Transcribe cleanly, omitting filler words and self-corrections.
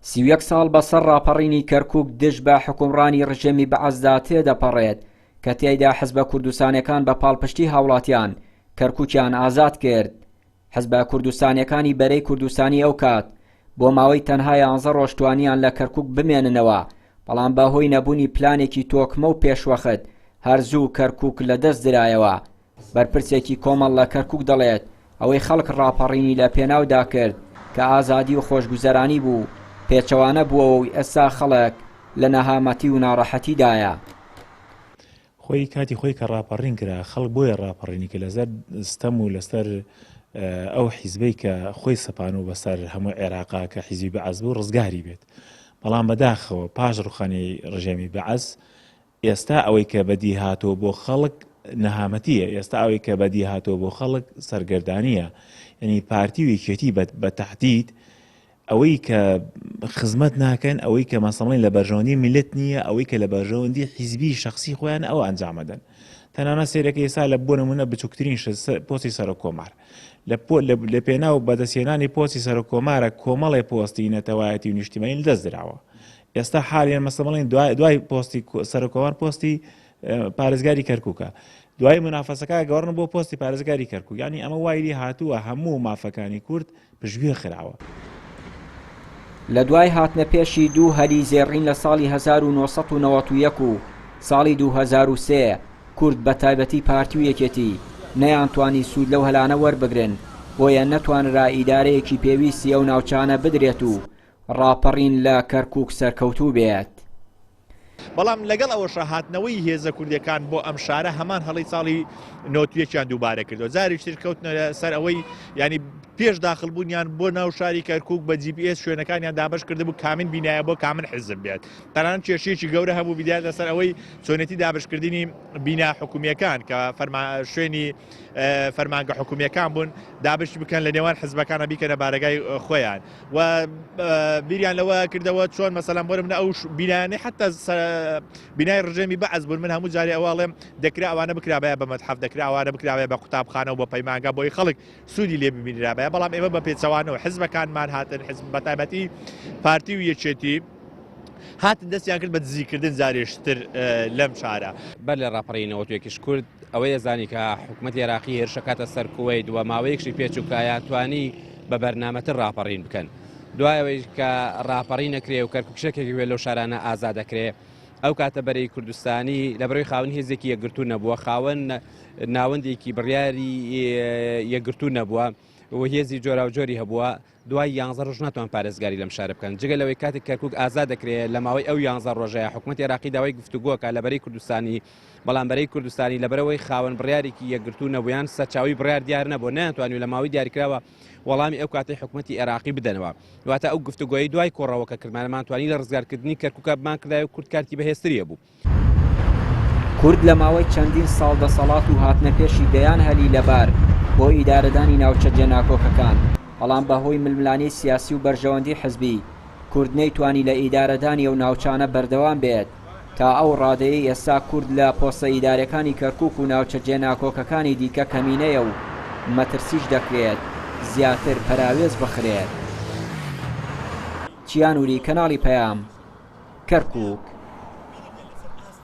31 ساڵ بەسەر ڕاپەڕینی کەرکووک دژ بە حکومڕانی ڕژێمی بەعەزدا تێدەپەڕێت کە تێیدا حزبە کوردستانیەکان بە پاڵپشتی هاوڵاتیان کەرکووکیان ئازاد کرد. حزبە کوردستانیەکانی بەرەی کوردستانی ئەو کات بۆ ماوەی تەنها 11 ڕۆژ توانیان لە کەرکووک بمێننەوە، بەڵام بەهۆی نەبوونی پلانێکی تۆکمە و پێشوەخت هەرزوو کەرکووک لەدەست درایەوە. بەرپرسێکی کۆمەڵ لە کەرکووک دەڵێت ئەوەی خەڵک ڕاپەڕینی لە پێناودا کرد کە ئازادی و خۆشگوزەرانی بوو پێچەوانە بووەوە و ئێستا خەڵک لە نەهامەتی و ناڕەحەتیدایە. خۆی کاتی خۆی کە ڕاپەڕین کرا خەڵک بۆیە ڕاپەڕینی کە لەسەر ستەم و لەسەر ئەو حیزبەی کە خۆی سەپان و بەسەر هەموو عێراقا کە حیزبی بەعەز بوو ڕزگاری بێت. بەڵام بەداخەوە پاش ڕوخانەی ڕژێمی بەعەز ئێستا ئەوەی کە بەدی هاتۆ بۆ خەڵک نەهامەتیە، ئێستا ئەوەی کە بەدی هاتۆ بۆ خەڵک سەرگەردانیە. یعنی پارتی و یەکێتی بە تەحدید ئەوەی کە خزمەت ناکەن، ئەوەی کە مەسەڵەن لە بەرژەوەندی میلەت نییە، ئەوەی کە لە بەرژەوەندی حیزبی شخصی خۆیان ئەو ئەنجامەدەن. تەنانەت سیرەکە ئێستا لە بۆ نمونە بچووکترین پۆستی سەرۆکۆمار لە پێناو بەدەستهێنانی پۆستی سەرۆکۆمارە کۆمەڵی پۆستی نەتەوایەتی و نیشتیمانی لەدەست درراوە. ئێستا حالیان مەسەڵەن دوای پۆستی سەرۆکۆمار پۆستی پارێزگاری کەرکووکە، دوای منافەسەکە گەڕن بۆ پۆستی پارێزگاری کەرکووک. یعنی ئەمە وایری هاتووە هەموو مافەکانی کورد پشتگوێ خراوە. لە دوای هاتنە پێشی دوو هەلی زێڕین لە ساڵی 1991 و ساڵی 2003 کورد بە تایبەتی پارتی و یەکێتی نەیانتوانی سوود لەو هەلانە وەربگرن، بۆیە نەتوانرا ئیدارەیەکی پێویستی ئەو ناوچانە بدرێت و ڕاپەڕین لە کەرکووک سەرکەوتوو بێت. بەڵام لەگەڵ ئەوەش هاتنەوەی هێزە کوردیەکان بۆ ئەم شارە هەمان هەڵی ساڵی 91 دووبارە کردو. جاری تر کەوتنە سەر ئەوەی ینی پێش داخلبوونیان بۆ ناو شاری کەرکووک بە GPS شوێنەکانیان دابش کرده بوو کامن بینایە بۆ کامن حزب بێت. تەنانەت کێشەیەکی گەورە هەبوو بیدار لەسەر ئەوەی چۆنێتی دابشکردنی بینا حکومیەکان کە شوێنی فەرمانگە حکومیەکان بوون دابش بکەن لە نێوان حزبەکانە بیکەنە بارگای خۆیان و بیریان لەوە کردەوە چۆن مەسەڵەن بۆ منە ئەو بینایانەی حتا بینای ڕژێمی بەعەز بوون. من هەموو جارێ ئەوواڵێم دەکرا ئەوانە بکرابایە بە مەتحەف، دەکرا ئەوانە بکرابێ بە قوتابخانە و بە پەیمانگە بۆی خەڵک سوودی لێ ببینرابایە. بەڵام ئێمە بە پێچەوانەوە حزبەکانمان هاتن، حزب بە تایبەتی پارتی و یەکێتی هاتن دەستیان کرد بە دزیکردن زارێشتر لەم شارە. بەر لە ڕاپەڕینەوە توێکیش کورد ئەوەی دەزانی کە حکوومەتی عێراقی هێرشەکاتە سەر کوێیت و ماوەیەکشی پێچووکایە توانی بە بەرنامەتر ڕاپەڕین بکەن. دوای ئەوەی کە ڕاپەڕی نەکرێ و کەرکووکشێکێکی وێ لەو شارانە ئازادەکرێ، ئەو کاتە بەرەی کوردستانی لە بەرەوەی خاوەن هێزێکی یەکگرتوو نەبووە، خاوەن ناوەندێکی بڕیاری یەکگرتوو نەبووە و هێزی جۆرا و جۆری هەبووە. دوای 11 ڕۆژ ناتوان پارێزگاری لەم شارە بکەن. جگە لەوەی کاتێک کەرکووک ئازاد دەکرێت لە ماوەی ئەو 11 ڕۆژەیە حکوومەتی عێراقی داوای گفتوگۆکە لە بەرەی کوردستانی، بەڵام بەرەی کوردستانی لە بەرەوەی خاوەن بڕیارێکی یەکگرتوو نەبوویان سەرچاوی بڕیار دیار نەبوو، نەیانتوانیو لە ماوەی دیاریکراوە وەڵامی ئەو کاتی حکوومەتی عێراقی بدەنەوە. واتە ئەو گفتوگۆیی دوای کۆڕەوەکە کردمانەمانتوانی لە ڕزگارکردنی کەرکووکە بمان کردای و کورد کارتی بەهێزتریە بوو. کورد لە ماوەی چەندین ساڵ دەسەڵات و هاتنە پێشی گەیان هەلی لەبار بۆ ئیدارەدانی ناوچە جێناکۆکەکان، بەڵام بەهۆی ململانی سیاسی و بەرژەوەندی حزبی کورد نەیتوانی لە ئیدارەدانی ئەو ناوچانە بەردەوام بێت. تا ئەو ڕادەیە ئێستا کورد لە پۆستە ئیدارەکانی کەرکووک و ناوچە جێناکۆکەکانی دیکە کەمینەیە و مەترسیش دەکرێت زیاتر پەراوێز بخرێت. چیانوری کەناڵی پەیام، کەرکووک.